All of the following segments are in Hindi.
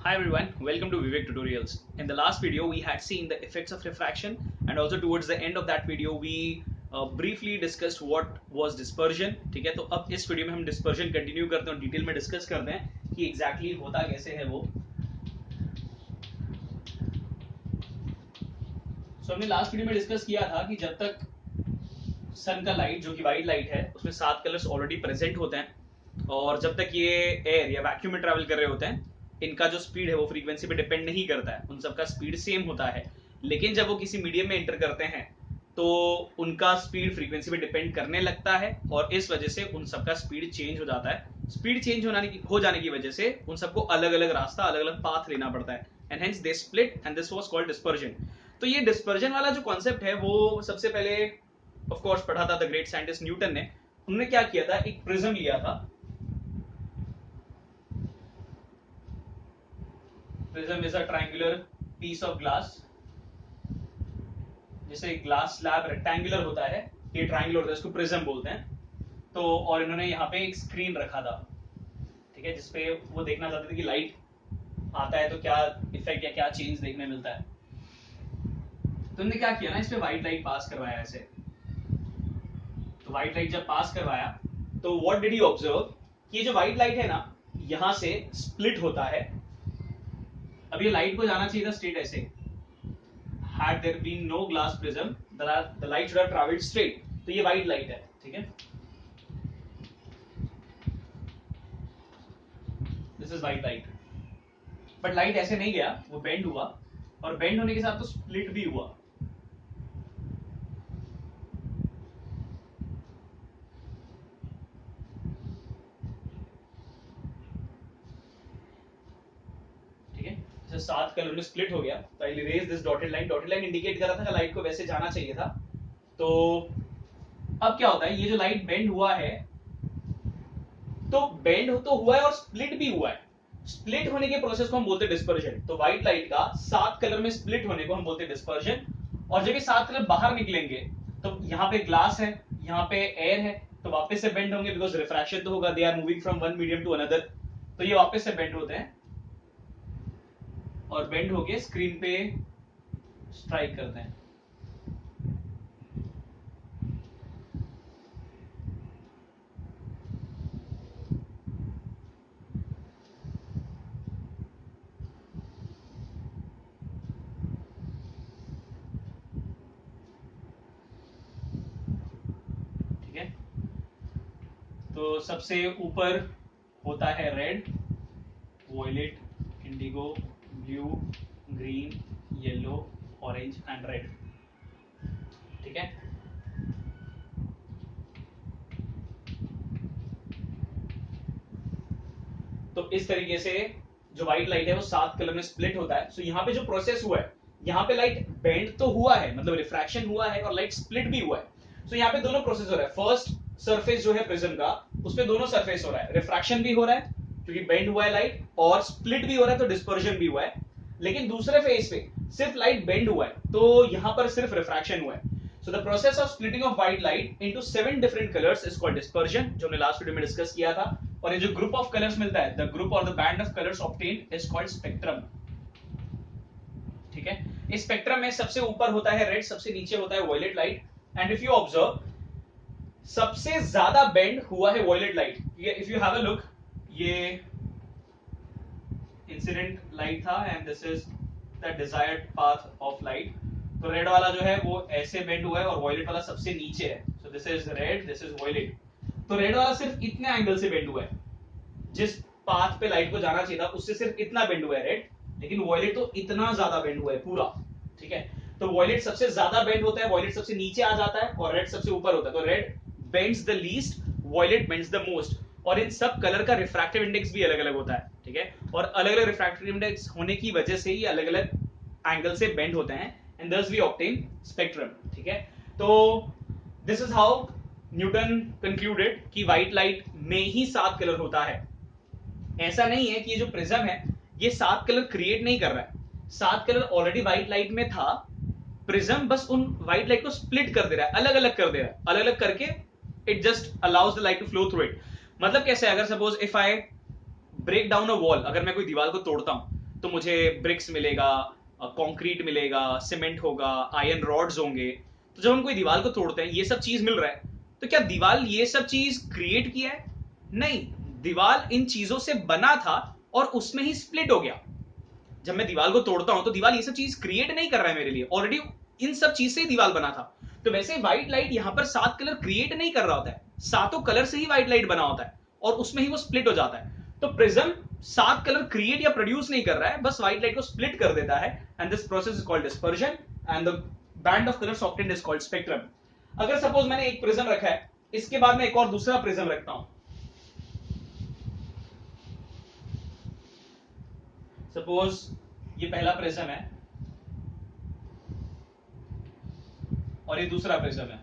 Hi everyone, welcome to Vivek Tutorials. In the last video, we had seen the effects of refraction, and also towards the end of that video, we briefly discussed what was dispersion. ठीक है, तो अब इस वीडियो में हम dispersion कंटिन्यू करते हैं और डिटेल में डिस्कस करते हैं कि एग्जैक्टली होता कैसे है वो. So हमने लास्ट वीडियो में डिस्कस किया था कि जब तक सन का लाइट जो कि वाइट लाइट है उसमें 7 कलर्स ऑलरेडी प्रेजेंट होते हैं, और जब तक ये एयर या वैक्यूम में ट्रैवल कर रहे होते हैं इनका जो स्पीड है वो फ्रीक्वेंसी पे डिपेंड नहीं करता है, उन सबका स्पीड सेम होता है. लेकिन जब वो किसी मीडियम में एंटर करते हैं तो उनका स्पीड फ्रीक्वेंसी पे डिपेंड करने लगता है, और इस वजह से उन सबका स्पीड चेंज हो जाता है. स्पीड चेंज हो जाने की वजह से उन सबको अलग अलग रास्ता, अलग अलग पाथ लेना पड़ता है, and hence they split and this was called dispersion. तो ये डिस्पर्जन वाला जो कॉन्सेप्ट है वो सबसे पहले ऑफ कोर्स पढ़ा था द ग्रेट साइंटिस्ट न्यूटन ने. उन्होंने क्या किया था, एक प्रिज्म लिया था. Prism is a triangular piece of glass. जैसे ग्लास स्लैब रेक्टेंगुलर होता है, ये ट्रायंगुलर होता है, इसको प्रिज्म बोलते हैं. तो और इन्होंने यहाँ पे एक स्क्रीन रखा था, ठीक है, जिसपे वो देखना चाहते थे कि लाइट आता है तो क्या इफेक्ट या क्या चेंज देखने मिलता है. तो उन्होंने क्या किया ना, इस पे व्हाइट लाइट पास करवाया ऐसे. तो व्हाइट लाइट जब पास करवाया तो व्हाट डिड यू ऑब्जर्व कि ये जो व्हाइट लाइट है ना, यहां से स्प्लिट होता है. अब ये लाइट को जाना चाहिए था स्ट्रेट ऐसे. Had there been no glass prism, the light should have traveled straight. तो ये व्हाइट लाइट है, ठीक है. This is white light. But light ऐसे नहीं गया, वो बेंड हुआ, और बेंड होने के साथ तो स्प्लिट भी हुआ. ठीक है, जैसे 7 कलर में स्प्लिट हो गया, तो I erase this dotted line. Dotted line indicate कर रहा था कि लाइट को वैसे जाना चाहिए था. तो अब क्या होता है, ये जो लाइट बेंड हुआ है, तो बेंड तो हुआ है और स्प्लिट भी हुआ है. स्प्लिट होने के प्रोसेस को हम बोलते हैं डिस्पर्जन. तो व्हाइट लाइट का 7 कलर में स्प्लिट होने को हम बोलते हैं डिस्पर्जन. और जब ये 7 कलर बाहर निकलेंगे तो यहाँ पे ग्लास है, यहाँ पे एयर है, तो वापस से बेंड होंगे, बिकॉज रिफ्रैक्शन तो होगा, they are moving from one medium to another. तो ये वापस से बेंड होते हैं और बेंड होके स्क्रीन पे स्ट्राइक करते हैं. तो सबसे ऊपर होता है red, violet, indigo, blue, green, yellow, orange and red. ठीक है, तो इस तरीके से जो व्हाइट लाइट है वो 7 कलर में स्प्लिट होता है. सो यहाँ पे जो प्रोसेस हुआ है, यहाँ पे लाइट बेंड तो हुआ है, मतलब रिफ्रैक्शन हुआ है, और लाइट स्प्लिट भी हुआ है. सो यहाँ पे दोनों प्रोसेस हो रहा है. फर्स्ट सरफेस जो है प्रिज्म का, उस पे दोनों सरफेस हो रहा है, रिफ्रैक्शन भी हो रहा है क्योंकि बेंड हुआ है लाइट, और स्प्लिट भी हो रहा है, तो डिस्पर्जन भी हुआ है. लेकिन दूसरे फेस पे सिर्फ लाइट बेंड हुआ है, तो यहाँ पर सिर्फ रिफ्रैक्शन हुआ है. So the process of splitting of white light into 7 different colors is called dispersion, जो हमने लास्ट वीडियो में डिस्कस किया था. और ये जो ग्रुप ऑफ कलर्स मिलता है, the group or the band of colors obtained is called spectrum. ठीक है, इस स्पेक्ट्रम में सबसे ऊपर होता है रेड, सबसे नीचे होता है violet light. And if you observe, सबसे ज्यादा बेंड हुआ है violet light. If you have a look, ये इंसिडेंट लाइट था and this is the desired path of light. तो रेड वाला जो है वो ऐसे बेंड हुआ है और वॉयलेट वाला सबसे नीचे है. So this is red, this is violet. तो रेड वाला सिर्फ इतने एंगल से बेंड हुआ है, जिस पाथ पे लाइट को जाना चाहिए था उससे सिर्फ इतना बेंड हुआ है रेड. लेकिन वॉयलेट तो इतना ज्यादा बेंड हुआ है पूरा. ठीक है, तो वॉयलेट सबसे ज्यादा बेंड होता है, वॉयलेट सबसे नीचे आ जाता है, और रेड सबसे ऊपर होता है. तो red bends the least, violet bends the most. और इन सब कलर का रिफ्रैक्टिव इंडेक्स भी अलग अलग होता है. ठीक है, और अलग अलग रिफ्रैक्टिव इंडेक्स होने की वजह से ये अलग अलग एंगल से बेंड होते हैं, and thus we obtain spectrum. ठीक है, तो this is how Newton concluded कि व्हाइट लाइट में ही 7 कलर होता है. ऐसा नहीं है कि ये जो प्रिज्म है ये 7 कलर क्रिएट नहीं कर रहा है. 7 कलर ऑलरेडी व्हाइट लाइट में था, प्रिज्म बस उन व्हाइट लाइट को स्प्लिट कर दे रहा है, अलग अलग कर दे रहा है. अलग अलग करके it just allows the light to flow through it. मतलब कैसे, अगर suppose if I break down a wall, अगर मैं कोई दीवार को तोड़ता हूं तो मुझे ब्रिक्स मिलेगा, कंक्रीट मिलेगा, सीमेंट होगा, आयरन रॉड्स होंगे। तो जब हम कोई दीवार को तोड़ते हैं ये सब चीज मिल रहा है, तो क्या दीवार ये सब चीज क्रिएट किया है? नहीं, दीवार इन चीजों से बना था और उसमें ही स्प्लिट हो गया। जब मैं दीवार को तोड़ता हूं तो दीवार ये सब चीज क्रिएट नहीं कर रहा है मेरे लिए, ऑलरेडी इन सब चीज से ही दीवार बना था। तो वैसे व्हाइट लाइट यहां पर 7 कलर क्रिएट नहीं कर रहा होता है, सातों कलर से ही व्हाइट लाइट बना होता है और उसमें ही वो स्प्लिट हो जाता है। तो प्रिज्म 7 कलर क्रिएट या प्रोड्यूस नहीं कर रहा है, बस व्हाइट लाइट को स्प्लिट कर देता है। And this process is called dispersion and the band of colours obtained is called spectrum. अगर सपोज मैंने एक प्रिज्म रखा है, इसके बाद मैं एक और दूसरा प्रिज्म रखता हूं। सपोज ये पहला प्रिज्म है और ये दूसरा प्रिज्म है।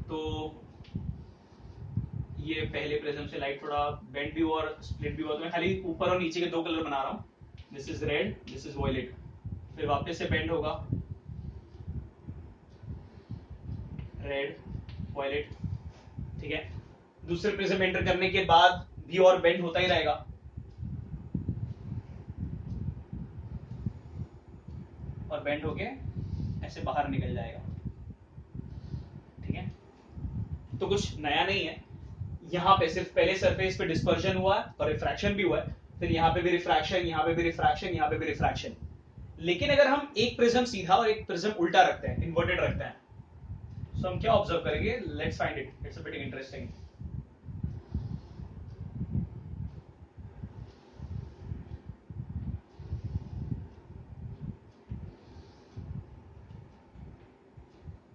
तो ये पहले प्रिज्म से लाइट थोड़ा बेंड भी हुआ और स्प्लिट भी हुआ, तो मैं खाली ऊपर और नीचे के 2 कलर बना रहा हूं। This is red, this is violet. फिर वापस से बेंड होगा, रेड, वॉयलेट। ठीक है, दूसरे प्रिज्म एंटर करने के बाद भी और बेंड होता ही रहेगा। और बेंड होके ऐसे बाहर निकल जाएगा। ठीक है, तो कुछ नया नहीं है। यहां पे सिर्फ पहले सरफेस पे डिस्पर्जन हुआ है और रिफ्रैक्शन भी हुआ है, फिर यहां पे भी रिफ्रैक्शन, यहां पे भी रिफ्रैक्शन, यहां पे भी रिफ्रैक्शन। लेकिन अगर हम एक प्रिज्म सीधा और एक प्रिज्म उल्टा रखते हैं, इन्वर्टेड रखते हैं, तो हम क्या ऑब्जर्व करेंगे? Let's find it, it's a bit interesting.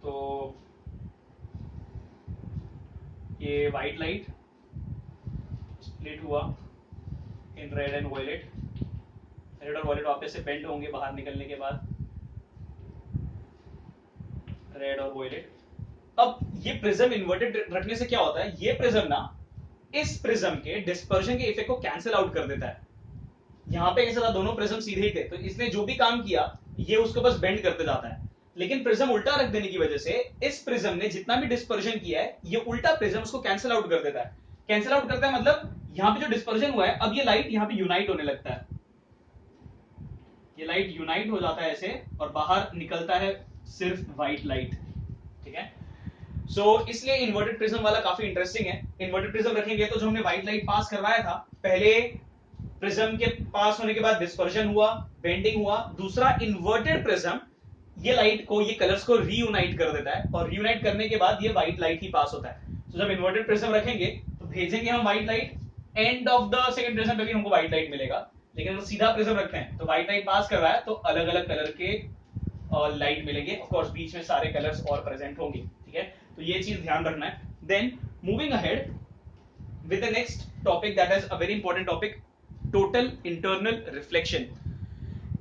तो ये व्हाइट लाइट स्प्लिट हुआ in red and violet. Red और वॉयलेट वापस से बेंड होंगे बाहर निकलने के बाद, रेड और वॉयलेट। अब ये प्रिज्म इन्वर्टेड रखने से क्या होता है, ये प्रिज्म ना इस प्रिज्म के डिस्पर्जन के इफेक्ट को कैंसिल आउट कर देता है। यहां पे कैसा था, दोनों प्रिज्म सीधे ही थे, तो इसने जो भी काम किया ये उसको बस बेंड करते जाता है। लेकिन प्रिज्म उल्टा रख देने की वजह से इस प्रिज्म ने जितना भी डिस्पर्जन किया है, ये उल्टा प्रिज्म उसको कैंसिल आउट कर देता है। कैंसिल आउट करता है मतलब यहां पे जो डिस्पर्जन हुआ है, अब ये लाइट यहां पे यूनाइट होने लगता है। ये लाइट यूनाइट हो जाता है ऐसे, और बाहर निकलता है सिर्फ व्हाइट लाइट। ठीक है, सो इसलिए इन्वर्टेड प्रिज्म वाला काफी इंटरेस्टिंग है। इन्वर्टेड प्रिज्म रखेंगे तो जो हमने व्हाइट लाइट पास करवाया था, पहले प्रिज्म के पास होने के बाद डिस्पर्जन हुआ, बेंडिंग हुआ, दूसरा इन्वर्टेड प्रिज्म ये लाइट को, ये कलर्स को रीयूनाइट कर देता है, और रीयूनाइट करने के बाद ये व्हाइट लाइट ही पास होता है। तो जब इन्वर्टेड प्रिज्म रखेंगे तो भेजेंगे हम white light, end of the second prism पे भी हमको व्हाइट लाइट मिलेगा। लेकिन अगर सीधा प्रिज्म रखते हैं तो व्हाइट लाइट पास कर रहा है तो अलग अलग कलर के लाइट मिलेंगे, ऑफ कोर्स बीच में सारे कलर्स और प्रेजेंट होंगे। ठीक है, तो ये चीज ध्यान रखना है। Then moving ahead with the next topic, that is a very important topic, total internal reflection।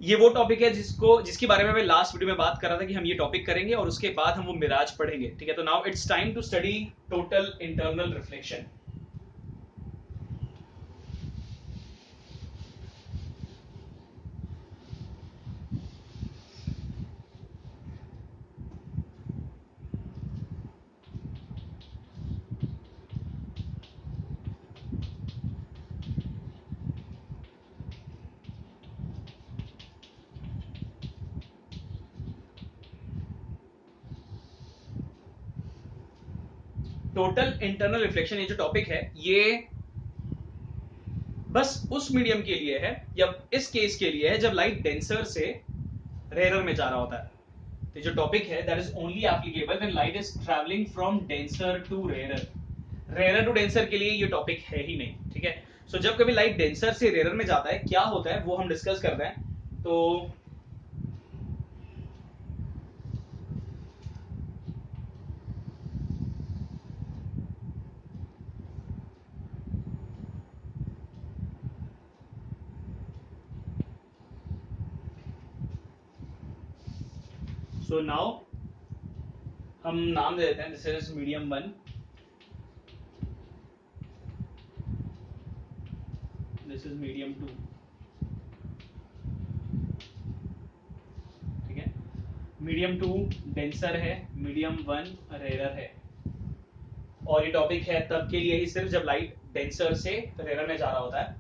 ये वो टॉपिक है जिसके बारे में मैं लास्ट वीडियो में बात कर रहा था कि हम ये टॉपिक करेंगे और उसके बाद हम वो मिराज पढ़ेंगे। ठीक है, तो now it's time to study total internal reflection. Total internal reflection ये जो टॉपिक है, ये बस उस मीडियम के लिए है, या इस केस के लिए है जब लाइट डेंसर से रेयरर में जा रहा होता है। तो जो टॉपिक है that is only applicable when light is travelling from denser to rarer. Rarer to denser के लिए ये टॉपिक है ही नहीं। ठीक है, सो जब कभी लाइट डेंसर से रेयरर में जाता है क्या होता है वो हम डिस्कस करते हैं। तो नाउ हम नाम दे देते हैं, this is medium 1, this is medium 2। ठीक है, मीडियम 2 डेंसर है, मीडियम 1 रेयरर है। और ये टॉपिक है तब के लिए ही सिर्फ जब लाइट डेंसर से रेयर में जा रहा होता है।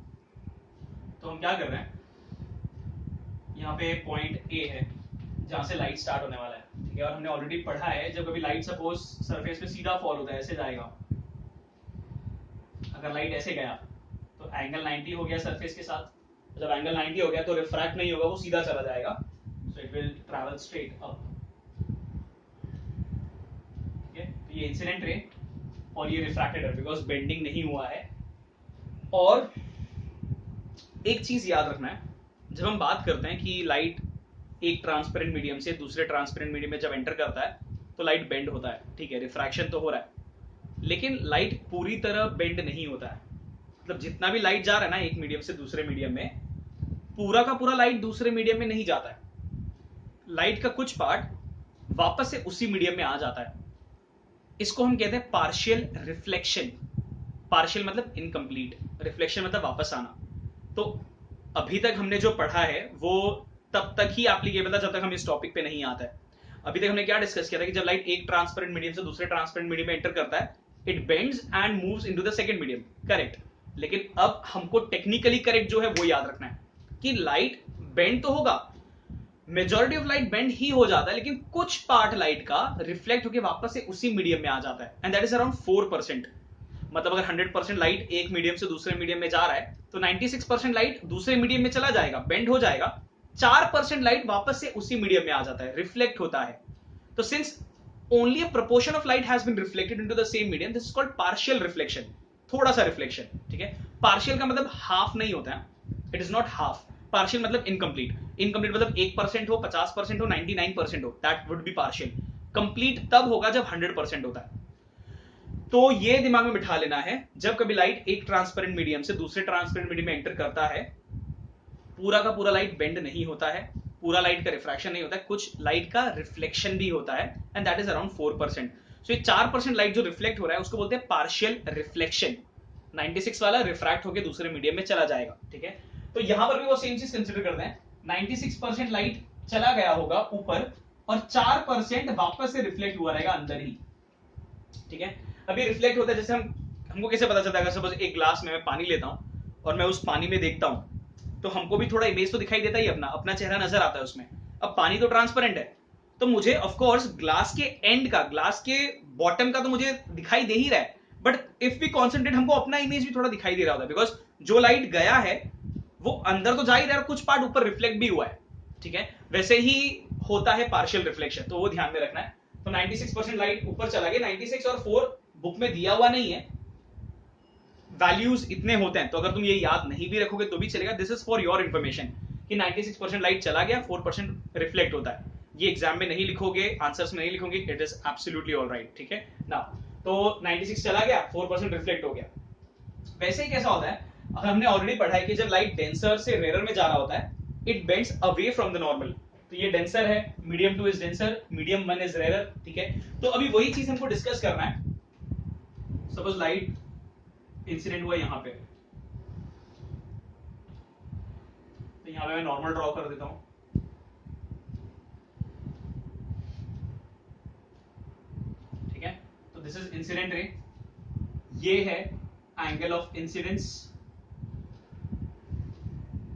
तो हम क्या कर रहे हैं, यहाँ पे पॉइंट ए है जहां से लाइट स्टार्ट होने वाला है, ठीक है। और हमने ऑलरेडी पढ़ा है जब कभी लाइट सपोज सरफेस पे सीधा फॉल होता है, ऐसे जाएगा, अगर लाइट ऐसे गया तो एंगल 90 हो गया सरफेस के साथ। जब एंगल 90 हो गया तो रिफ्रैक्ट नहीं होगा, वो सीधा चला जाएगा, so it will travel straight up. ठीक है, तो ये इंसिडेंट रे और ये रिफ्रैक्टेड रे, बिकॉज बेंडिंग नहीं हुआ है। और एक चीज याद रखना है, जब हम बात करते हैं कि लाइट एक ट्रांसपेरेंट मीडियम से दूसरे ट्रांसपेरेंट मीडियम में जब एंटर करता है तो लाइट बेंड होता है, ठीक है, रिफ्रैक्शन तो हो रहा है, लेकिन लाइट पूरी तरह बेंड नहीं होता है। मतलब जितना भी लाइट जा रहा है ना एक मीडियम से दूसरे मीडियम में, पूरा का पूरा लाइट दूसरे मीडियम में नहीं जाता है। लाइट का कुछ पार्ट वापस से उसी मीडियम में आ जाता है। इसको हम कहते हैं पार्शियल रिफ्लेक्शन। पार्शियल मतलब इनकम्प्लीट, रिफ्लेक्शन मतलब वापस आना। तो अभी तक हमने जो पढ़ा है वो तब तक ही एप्लीकेबल था जब तक हम इस टॉपिक पे नहीं आता है। अभी तक हमने क्या डिस्कस किया था कि जब लाइट एक ट्रांसपेरेंट मीडियम से दूसरे ट्रांसपेरेंट मीडियम में एंटर करता है, it bends and moves into the second medium, correct. लेकिन अब हमको टेक्निकली करेक्ट जो है वो याद रखना है कि लाइट बेंड तो होगा, मेजॉरिटी ऑफ लाइट बेंड ही हो जाता है, लेकिन कुछ पार्ट लाइट का रिफ्लेक्ट होकर वापस से उसी मीडियम में आ जाता है, एंड दैट इज अराउंड 4%। मतलब अगर 100% लाइट एक मीडियम से दूसरे मीडियम में जा रहा है तो 96% लाइट दूसरे मीडियम में चला जाएगा, बेंड हो जाएगा, 4% लाइट वापस से उसी मीडियम में आ जाता है, रिफ्लेक्ट होता है। तो since only a proportion of light has been reflected into the same medium, this is called partial reflection, थोड़ा सा रिफ्लेक्शन, ठीक है। पार्शियल का मतलब हाफ नहीं होता है, it is not half. Partial मतलब इनकम्प्लीट, इनकम्प्लीट मतलब 1% हो, 50% हो, 99% हो, that would be partial. Complete तब होगा जब 100% होता है। तो ये दिमाग में बिठा लेना है, जब कभी लाइट एक ट्रांसपेरेंट मीडियम से दूसरे ट्रांसपेरेंट मीडियम में एंटर करता है, पूरा का पूरा लाइट बेंड नहीं होता है, पूरा लाइट का रिफ्रैक्शन नहीं होता है, कुछ लाइट का रिफ्लेक्शन भी होता है, एंड दैट इज अराउंड 4%। सो ये 4% लाइट जो रिफ्लेक्ट हो रहा है उसको बोलते हैं पार्शियल रिफ्लेक्शन। 96 वाला रिफ्रैक्ट होकर दूसरे मीडियम में चला जाएगा, ठीक है। तो यहां पर भी वो सेम चीज कंसिडर करते हैं, 96% लाइट चला गया होगा ऊपर और 4% वापस से रिफ्लेक्ट हुआ रहेगा अंदर ही, ठीक है। अभी रिफ्लेक्ट होता है, जैसे हमको कैसे पता चलता है, अगर सपोज एक ग्लास में मैं पानी लेता हूं और मैं उस पानी में देखता हूं तो हमको भी थोड़ा इमेज तो दिखाई देता ही, अपना अपना चेहरा नजर आता है उसमें। अब पानी तो ट्रांसपेरेंट है, तो मुझे ऑफ कोर्स ग्लास के एंड का, ग्लास के बॉटम का तो मुझे दिखाई दे ही रहा है, बट इफ वी कॉन्सेंट्रेट हमको अपना इमेज भी थोड़ा दिखाई दे रहा होता है, बिकॉज जो लाइट गया है वो अंदर तो जा ही रहा है, कुछ पार्ट ऊपर रिफ्लेक्ट भी हुआ है, ठीक है। वैसे ही होता है पार्शियल रिफ्लेक्शन, तो वो ध्यान में रखना है। तो 96% लाइट ऊपर चला गया, 96 और 4 बुक में दिया हुआ नहीं है, वैल्यूज इतने होते हैं, तो अगर तुम ये याद नहीं भी रखोगे तो भी चलेगा, this is for your information कि 96% लाइट चला गया, 4% रिफ्लेक्ट होता है। ये एग्जाम में नहीं लिखोगे, आंसर्स में नहीं लिखोगे, इट इज एब्सोल्युटली ऑलराइट, ठीक है ना। तो 96 चला गया, 4% रिफ्लेक्ट हो गया। वैसे ही कैसा होता है, अगर हमने ऑलरेडी पढ़ा है कि जब लाइट डेंसर से रेयर में जा रहा होता है, it bends away from the normal. तो ये डेंसर है, medium 2 is denser, medium 1 is rare, ठीक है। तो अभी वही चीज हमको डिस्कस करना है। सपोज लाइट इंसिडेंट हुआ यहां पे, तो यहां पे मैं नॉर्मल ड्रॉ कर देता हूं, ठीक है। तो दिस इज इंसिडेंट रे, ये है एंगल ऑफ इंसिडेंस,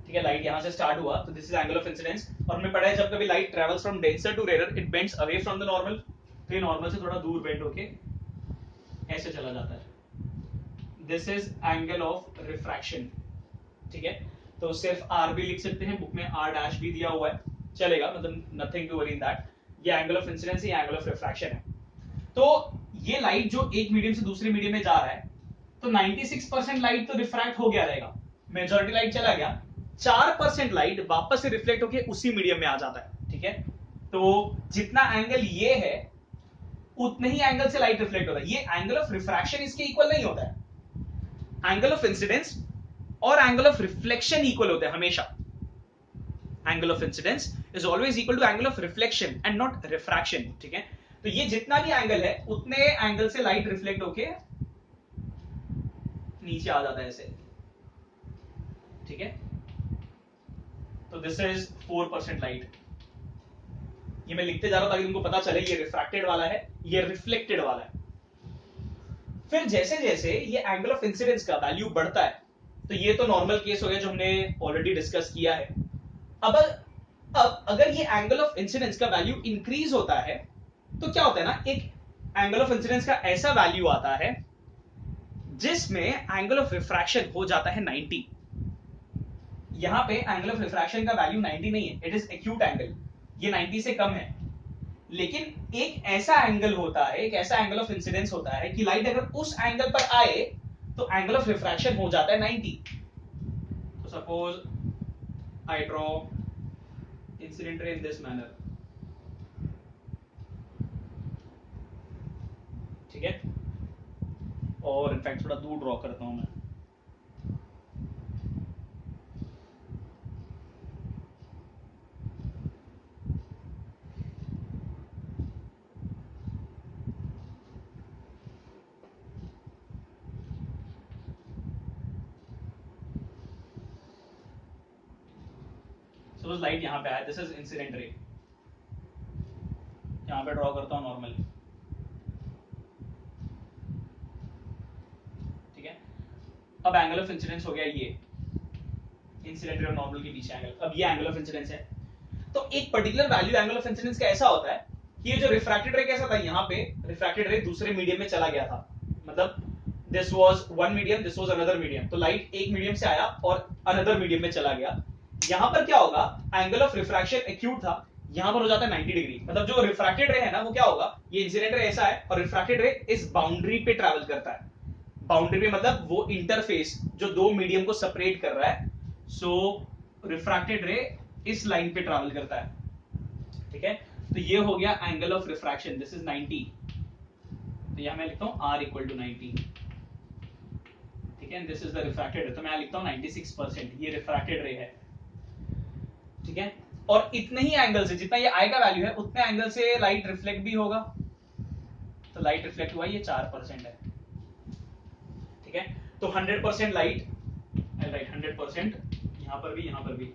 ठीक है। लाइट यहां से स्टार्ट हुआ तो this is angle of incidence, और हमने पढ़ा है जब कभी light travels from denser to rare, it bends away from the normal. तो ये नॉर्मल से थोड़ा दूर बेंड होके ऐसे चला जाता है, this is angle of refraction, ठीक है। तो सिर्फ आर भी लिख सकते हैं, बुक में आर डैश भी दिया हुआ है, चलेगा, मतलब nothing to worry in that. ये एंगल ऑफ इंसिडेंस, ये एंगल ऑफ रिफ्रैक्शन है। तो ये लाइट जो एक मीडियम से दूसरे मीडियम में जा रहा है, तो 96% लाइट तो रिफ्रैक्ट हो गया रहेगा, मेजॉरिटी लाइट चला गया, 4% लाइट वापस से रिफ्लेक्ट होकर उसी मीडियम में आ जाता है, ठीक है। तो जितना एंगल ये है उतने ही एंगल से लाइट रिफ्लेक्ट होता है। ये एंगल ऑफ रिफ्रैक्शन इसके इक्वल नहीं होता है। एंगल ऑफ इंसिडेंस और एंगल ऑफ रिफ्लेक्शन इक्वल होते हैं हमेशा। Angle of incidence is always equal to angle of reflection and not refraction, ठीक है। तो ये जितना भी एंगल है उतने एंगल से लाइट रिफ्लेक्ट होके नीचे आ जाता है ऐसे, ठीक है। तो दिस इज 4% लाइट। ये मैं लिखते जा रहा हूं ताकि तुमको पता चले ये रिफ्रैक्टेड वाला है, ये रिफ्लेक्टेड वाला है। फिर जैसे जैसे ये एंगल ऑफ इंसिडेंस का वैल्यू बढ़ता है, तो ये तो नॉर्मल केस हो गया जो हमने ऑलरेडी डिस्कस किया है। अब अगर ये एंगल ऑफ इंसिडेंस का वैल्यू इंक्रीज होता है तो क्या होता है ना, एक एंगल ऑफ इंसिडेंस का ऐसा वैल्यू आता है जिसमें एंगल ऑफ रिफ्रैक्शन हो जाता है 90। यहां पे एंगल ऑफ रिफ्रैक्शन का वैल्यू 90 नहीं है, इट इज एक्यूट एंगल, ये 90 से कम है। लेकिन एक ऐसा एंगल होता है, एक ऐसा एंगल ऑफ इंसिडेंस होता है कि लाइट अगर उस एंगल पर आए तो एंगल ऑफ रिफ्रैक्शन हो जाता है 90। तो suppose I draw incident ray in this manner, ठीक है, और इनफैक्ट थोड़ा दूर ड्रॉ करता हूं मैं। सपोज लाइट यहां पे आया, दिस इज इंसिडेंट रे, यहां पे ड्रॉ करता हूं नॉर्मल, ठीक है। अब एंगल ऑफ इंसिडेंस हो गया ये इंसिडेंट रे और नॉर्मल के बीच एंगल, अब ये एंगल ऑफ इंसिडेंस है। तो एक particular value angle of incidence का ऐसा होता है कि ये जो रिफ्रैक्टेड रे कैसा था, यहाँ पे रिफ्रैक्टेड रे दूसरे मीडियम में चला गया था, मतलब this was one medium, this was another medium, तो लाइट एक मीडियम से आया और अनदर मीडियम में चला गया। यहाँ पर क्या होगा, एंगल ऑफ रिफ्रैक्शन एक्यूट था, यहाँ पर हो जाता है 90 डिग्री। मतलब जो रिफ्रैक्टेड रे है ना वो क्या होगा, ये इंसिडेंट रे ऐसा है और रिफ्रैक्टेड रे इस बाउंड्री पे ट्रैवल करता है। बाउंड्री पे मतलब वो इंटरफेस जो दो मीडियम को सेपरेट कर रहा है, सो रिफ्रैक्टेड रे इस लाइन पे ट्रैवल करता है, ठीक है। तो ये हो गया angle of refraction, this is 90, तो यहां मैं लिखता हूं R इक्वल टू 90, ठीक है। दिस इज द रिफ्रैक्टेड रे, तो मैं लिखता हूं 96%, ये रिफ्रैक्टेड रे है, ठीक है। और इतने ही एंगल से, जितना ये I का वैल्यू है उतने एंगल से लाइट रिफ्लेक्ट भी होगा, तो लाइट रिफ्लेक्ट हुआ ये 4% है, ठीक है। तो 100% लाइट, राइट 100%, यहां पर भी यहां पर भी,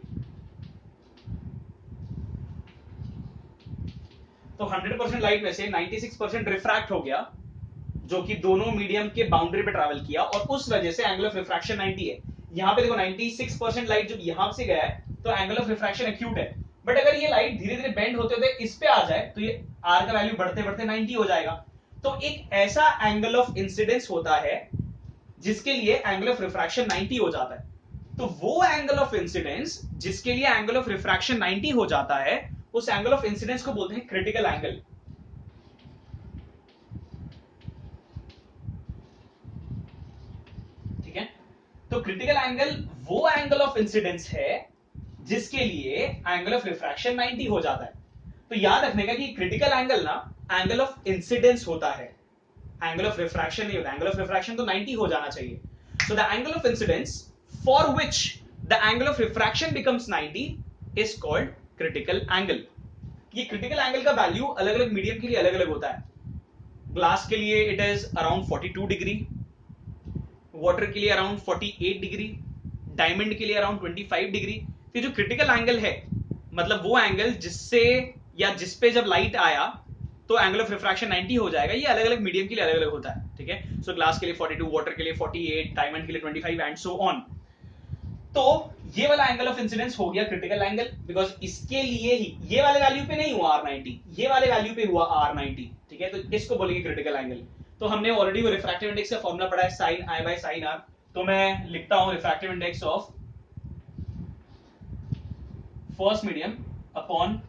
तो 100% लाइट में से 96% रिफ्रैक्ट हो गया, जो कि दोनों मीडियम के बाउंड्री पे ट्रैवल किया, और उस वजह से एंगल ऑफ रिफ्रैक्शन 90 है। यहां पे देखो 96% लाइट जब यहां से गया है तो एंगल ऑफ रिफ्रैक्शन एक्यूट है, बट अगर ये लाइट धीरे धीरे बेंड होते होते इस पे आ जाए तो ये R का वैल्यू बढ़ते बढ़ते 90 हो जाएगा। तो एक ऐसा एंगल ऑफ इंसिडेंस होता है जिसके लिए एंगल ऑफ रिफ्रैक्शन 90 हो जाता है। तो वो एंगल ऑफ इंसिडेंस जिसके लिए एंगल ऑफ रिफ्रैक्शन 90 हो जाता है, उस एंगल ऑफ इंसिडेंस को बोलते हैं क्रिटिकल एंगल, ठीक है। तो क्रिटिकल एंगल वो एंगल ऑफ इंसिडेंस है जिसके लिए एंगल ऑफ रिफ्रैक्शन 90 हो जाता है। तो याद रखने का कि क्रिटिकल एंगल ना एंगल ऑफ इंसिडेंस होता है, एंगल ऑफ रिफ्रैक्शन नहीं होता। एंगल ऑफ रिफ्रैक्शन तो 90 हो जाना चाहिए। So the angle of incidence for which the angle of refraction becomes 90 is called critical angle. ये क्रिटिकल एंगल का वैल्यू अलग अलग मीडियम के लिए अलग अलग होता है। ग्लास के लिए it is around 42 degree, water के लिए अराउंड 48 डिग्री, डायमंड के लिए अराउंड 25 डिग्री। तो जो क्रिटिकल एंगल है मतलब वो एंगल जिससे या जिस पे जब लाइट आया तो एंगल ऑफ रिफ्रैक्शन 90 हो जाएगा, ये अलग अलग मीडियम के लिए अलग अलग होता है, ठीक है। सो ग्लास के लिए 42, वाटर के लिए 48, डायमंड के लिए 25 एंड सो ऑन। तो ये वाला एंगल ऑफ इंसिडेंस हो गया क्रिटिकल एंगल, बिकॉज इसके लिए ही ये वाले वैल्यू पे नहीं हुआ R90, ये वाले वैल्यू पे हुआ R90, ठीक है। तो इसको बोलेंगे क्रिटिकल एंगल। तो हमने ऑलरेडी वो रिफ्रैक्टिव इंडेक्स का फॉर्मूला पढ़ा है sin I by sin R, तो मैं लिखता हूं refractive index of first medium upon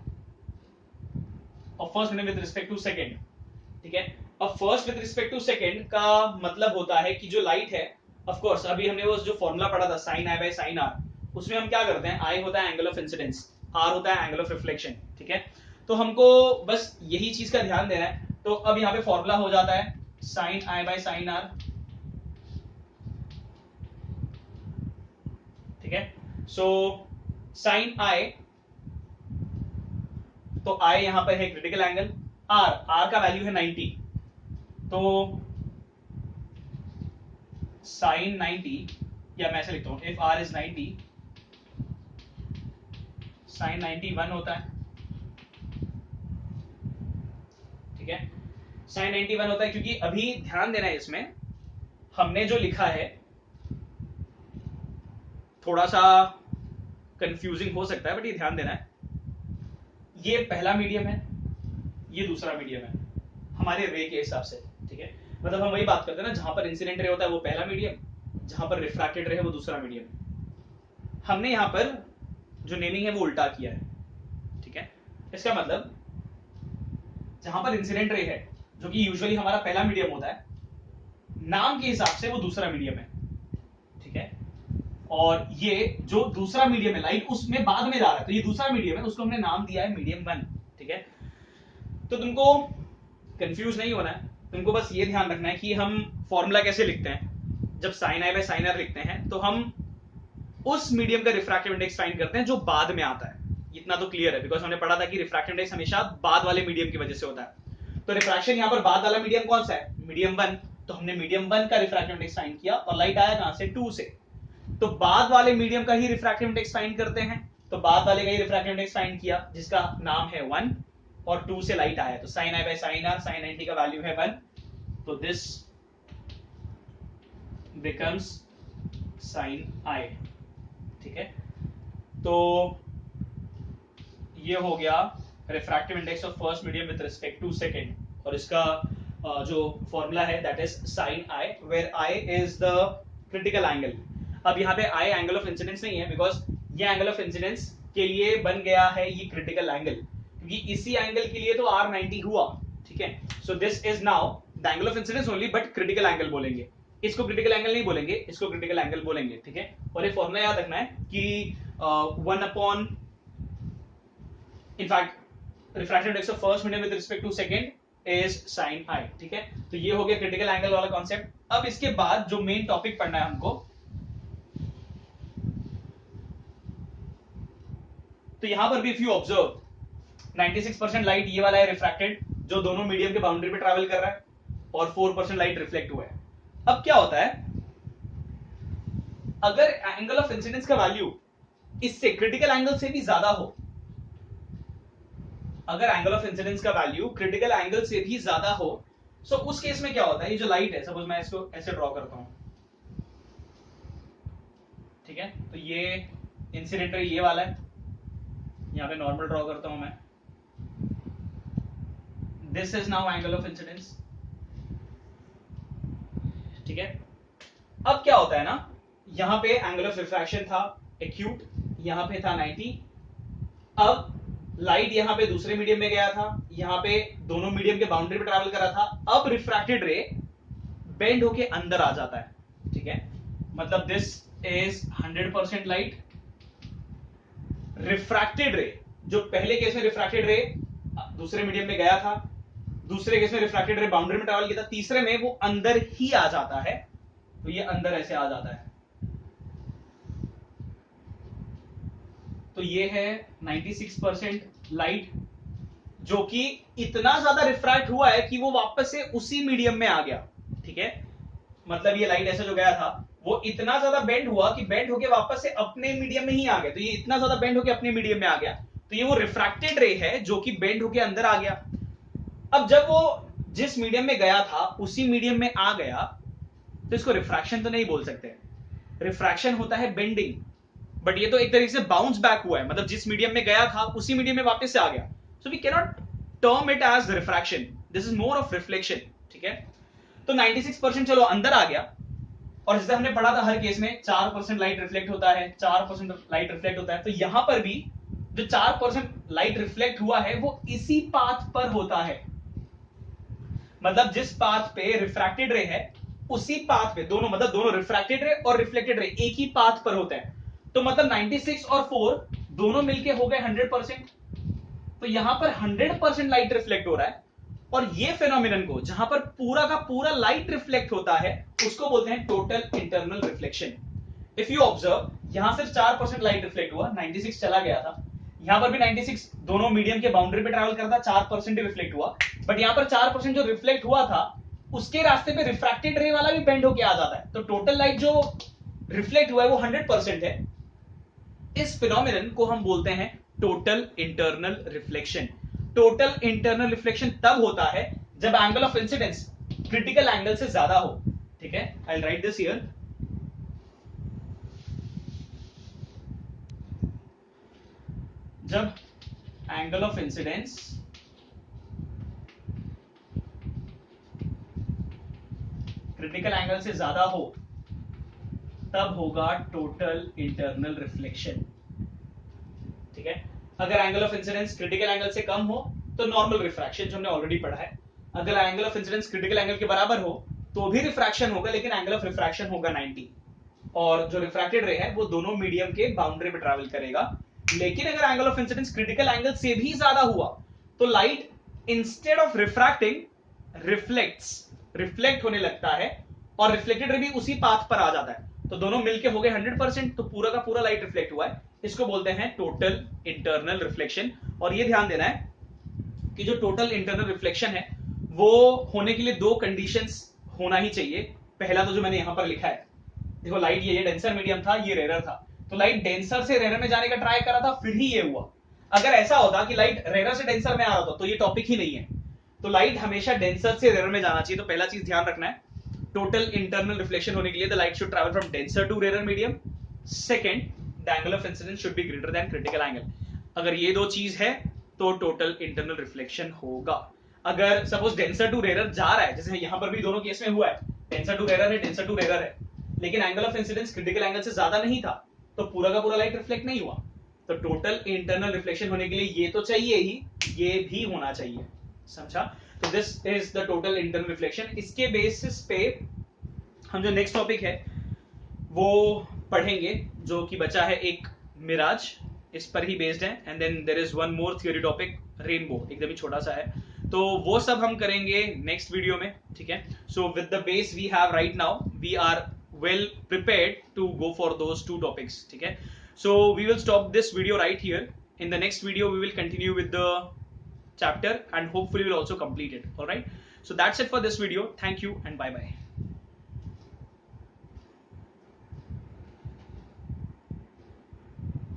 first medium with respect to second, ठीक है। अब first with respect to second का मतलब होता है कि जो लाइट है, ऑफ कोर्स अभी हमने वो जो फॉर्मूला पढ़ा था sin I by sin R, उसमें हम क्या करते हैं, I होता है एंगल ऑफ इंसिडेंस, R होता है एंगल ऑफ रिफ्लेक्शन, ठीक है। तो हमको बस यही चीज का ध्यान देना है। तो अब यहाँ पे फॉर्मूला हो जाता है sin I by sin R, ठीक है। सो sin I, तो I यहां पर है क्रिटिकल एंगल, R का वैल्यू है 90, तो sin 90, या मैं ऐसे लिखता हूं इफ R is 90, sin 90 1 होता है, ठीक है। sin 90 1 होता है, क्योंकि अभी ध्यान देना है इसमें हमने जो लिखा है थोड़ा सा कंफ्यूजिंग हो सकता है, बट ये ध्यान देना है, ये पहला मीडियम है, ये दूसरा मीडियम है हमारे रे के हिसाब से, ठीक है। मतलब हम वही बात करते हैं ना, जहां पर इंसिडेंट रे होता है वो पहला मीडियम, जहां पर रिफ्रैक्टेड रे है वो दूसरा मीडियम। हमने यहां पर जो नेमिंग है वो उल्टा किया है, ठीक है। इसका मतलब जहां पर इंसिडेंट रे है, जो कि यूजुअली हमारा पहला मीडियम होता है, नाम के हिसाब से वो दूसरा मीडियम है, ठीक है। और ये जो दूसरा मीडियम है लाइट, उसमें बाद में जा रहा है, तो ये दूसरा मीडियम है, उसको हमने नाम दिया है मीडियम 1, ठीक है। तो तुमको कंफ्यूज नहीं होना है, तुमको बस ये ध्यान रखना है कि हम फॉर्मूला कैसे लिखते हैं। जब sine i by sine r लिखते हैं तो हम उस मीडियम का रिफ्रैक्टिव इंडेक्स फाइंड करते हैं जो बाद में आता है। इतना तो क्लियर है, बिकॉज हमने पढ़ा था कि रिफ्रैक्टिव इंडेक्स हमेशा बाद वाले मीडियम की वजह से होता है। तो रिफ्रैक्शन यहाँ पर बाद वाला मीडियम कौन सा है, मीडियम 1, तो हमने मीडियम 1 का रिफ्रैक्टिव इंडेक्स फाइंड किया, और लाइट आया कहां से, 2 से। तो बाद वाले मीडियम का ही रिफ्रैक्टिव इंडेक्स फाइंड करते हैं, तो बाद वाले का ही रिफ्रैक्टिव इंडेक्स फाइंड किया, जिसका नाम है 1, और 2 से लाइट आया, तो sine i by sine r, sine 90 का वैल्यू है 1, तो दिस बिकम्स साइन आई, ठीक है। तो ये हो गया refractive index of first medium with respect to second, और इसका जो फॉर्मूला है that is sine i, where i is the critical angle. अब यहाँ पे आई एंगल ऑफ इंसिडेंस नहीं है, बिकॉज ये एंगल ऑफ इंसिडेंस के लिए बन गया है ये क्रिटिकल एंगल, क्योंकि इसी एंगल के लिए तो R90 हुआ, ठीक है। So this is now the angle of incidence only, but critical angle बोलेंगे, इसको क्रिटिकल एंगल नहीं बोलेंगे, इसको क्रिटिकल एंगल बोलेंगे, ठीक है। और ये फॉर्मूला याद रखना है कि 1 upon, in fact refractive index of first medium with respect to second is sine i, ठीक है। तो ये हो गया क्रिटिकल एंगल वाला कॉन्सेप्ट। अब इसके बाद जो मेन टॉपिक पढ़ना है हमको, तो यहां पर भी इफ यू ऑब्जर्व 96% लाइट ये वाला है रिफ्रैक्टेड, जो दोनों मीडियम के बाउंड्री पे ट्रैवल कर रहा है, और 4% लाइट रिफ्लेक्ट हुआ है। अब क्या होता है, अगर एंगल ऑफ इंसिडेंस का वैल्यू इससे क्रिटिकल एंगल से भी ज्यादा हो, अगर एंगल ऑफ इंसिडेंस का वैल्यू क्रिटिकल एंगल से भी ज्यादा हो, सो उस केस में क्या होता है, ये जो लाइट है, सपोज मैं इसको ऐसे ड्रॉ करता हूं, ठीक है। तो ये इंसिडेंट रे ये वाला है, यहां पे नॉर्मल ड्रॉ करता हूं मैं, this is now angle of incidence, ठीक है। अब क्या होता है ना, यहां पे एंगल ऑफ रिफ्रैक्शन था एक्यूट, यहां पे था 90, अब लाइट यहां पे दूसरे मीडियम में गया था, यहां पे दोनों मीडियम के बाउंड्री पे ट्रैवल कर रहा था, अब रिफ्रैक्टेड रे बेंड होके अंदर आ जाता है, ठीक है। मतलब दिस इज 100% लाइट, रिफ्रैक्टेड रे, जो पहले केस में रिफ्रैक्टेड रे दूसरे मीडियम में गया था, दूसरे केस में रिफ्रैक्टेड रे बाउंड्री में ट्रैवल किया था, तीसरे में वो अंदर ही आ जाता है, तो ये अंदर ऐसे आ जाता है। तो ये है 96% लाइट, जो कि इतना ज्यादा रिफ्रैक्ट हुआ है कि वो वापस से उसी मीडियम में आ गया, ठीक है। मतलब ये लाइट ऐसे जो गया था वो इतना ज्यादा बेंड हुआ कि बेंड होके वापस से अपने मीडियम में ही आ गया, तो ये इतना ज्यादा बेंड होके अपने मीडियम में आ गया, तो ये वो रिफ्रैक्टेड रे है जो कि बेंड होके अंदर आ गया। अब जब वो जिस मीडियम में गया था उसी मीडियम में आ गया, तो इसको रिफ्रैक्शन तो नहीं बोल सकते, रिफ्रैक्शन होता है बेंडिंग, बट ये तो एक तरीके से बाउंस बैक हुआ है, मतलब जिस मीडियम में गया था उसी मीडियम में वापस से आ गया, so we can not term it as refraction, this is more of reflection, ठीक है। तो 96% चलो अंदर आ गया, और जैसे हमने पढ़ा था हर केस में 4% लाइट रिफ्लेक्ट होता है, 4% लाइट रिफ्लेक्ट होता है, तो यहां पर भी जो 4% लाइट रिफ्लेक्ट हुआ है वो इसी पाथ पर होता है, मतलब जिस पाथ पे रिफ्रैक्टेड रे है उसी पाथ पे दोनों, मतलब दोनों रिफ्रैक्टेड रे और रिफ्लेक्टेड रे एक ही पाथ पर होते हैं, तो मतलब 96 और 4 दोनों मिलके हो गए 100%, तो यहां पर 100% लाइट रिफ्लेक्ट हो रहा है, और ये फेनोमेनन को जहां पर पूरा का पूरा लाइट रिफ्लेक्ट होता है उसको बोलते हैं total internal reflection. If you observe, यहां सिर्फ 4% लाइट रिफ्लेक्ट हुआ, 96 चला गया था, यहां पर भी 96 दोनों मीडियम के बाउंड्री पे ट्रैवल करता, 4% ही रिफ्लेक्ट हुआ, बट यहां पर 4% जो रिफ्लेक्ट हुआ था उसके रास्ते पे रिफ्रैक्टेड रे वाला भी बेंड होके आ जाता है, तो टोटल लाइट जो रिफ्लेक्ट हुआ है वो 100% है। इस फिनोमिनन को हम बोलते हैं total internal reflection. Total internal reflection तब होता है जब angle of incidence critical angle से ज्यादा हो, ठीक है, आई राइट दिस हियर। जब angle of incidence critical angle से ज्यादा हो तब होगा टोटल इंटरनल रिफ्लेक्शन। ठीक है, अगर angle of incidence critical angle से कम हो तो नॉर्मल रिफ्रैक्शन, जो हमने ऑलरेडी पढ़ा है। अगर angle of incidence critical angle के बराबर हो तो भी रिफ्रैक्शन होगा, लेकिन एंगल ऑफ रिफ्रैक्शन होगा 90, और जो रिफ्रैक्टेड रे है वो दोनों मीडियम के बाउंड्री पे ट्रैवल करेगा। लेकिन अगर angle of incidence critical angle से भी ज्यादा हुआ तो light instead of refracting reflect होने लगता है, और रिफ्लेक्टेड रे भी उसी पाथ पर आ जाता है, तो दोनों मिलके हो गए 100%, तो पूरा का पूरा लाइट रिफ्लेक्ट हुआ है। इसको बोलते हैं टोटल इंटरनल रिफ्लेक्शन। और ये ध्यान देना है कि जो टोटल इंटरनल रिफ्लेक्शन है वो होने के लिए दो कंडीशंस होना ही चाहिए। पहला तो जो मैंने यहां पर लिखा है, देखो लाइट ये डेंसर मीडियम था, ये रेयर था, तो लाइट डेंसर से रेयर में जाने का ट्राई करा था, फिर ही ये हुआ। अगर ऐसा होता कि लाइट रेयर से डेंसर में आ रहा था तो ये टॉपिक ही नहीं है। तो लाइट हमेशा डेंसर से रेयर में जाना चाहिए। तो पहला चीज ध्यान रखना है, टोटल इंटरनल रिफ्लेक्शन होने के लिए the light should travel from denser to rare medium. Second, the angle of incidence should be greater than critical angle. अगर ये दो चीज है तो टोटल इंटरनल रिफ्लेक्शन होगा। अगर सपोज डेंसर टू रेयर जा रहा है, जैसे यहां पर भी दोनों केस में हुआ है, डेंसर टू रेयर है, डेंसर टू रेयर है, लेकिन angle of incidence critical angle से ज्यादा नहीं था, तो पूरा का पूरा लाइट रिफ्लेक्ट नहीं हुआ। तो टोटल इंटरनल रिफ्लेक्शन होने के लिए ये तो चाहिए ही, ये भी होना चाहिए, समझा? तो this is the total internal reflection. इसके बेसिस पे हम जो नेक्स्ट टॉपिक है वो पढ़ेंगे, जो कि बचा है एक मिराज, इस पर ही बेस्ड है। And then there is one more theory topic, rainbow, एकदम ही छोटा सा है, तो वो सब हम करेंगे नेक्स्ट वीडियो में। ठीक है, so with the base we have right now, we are well prepared to go for those two topics. ठीक है, so we will stop this video right here. In the next video we will continue with the chapter and hopefully we'll also complete it. All right, so that's it for this video. Thank you and bye bye.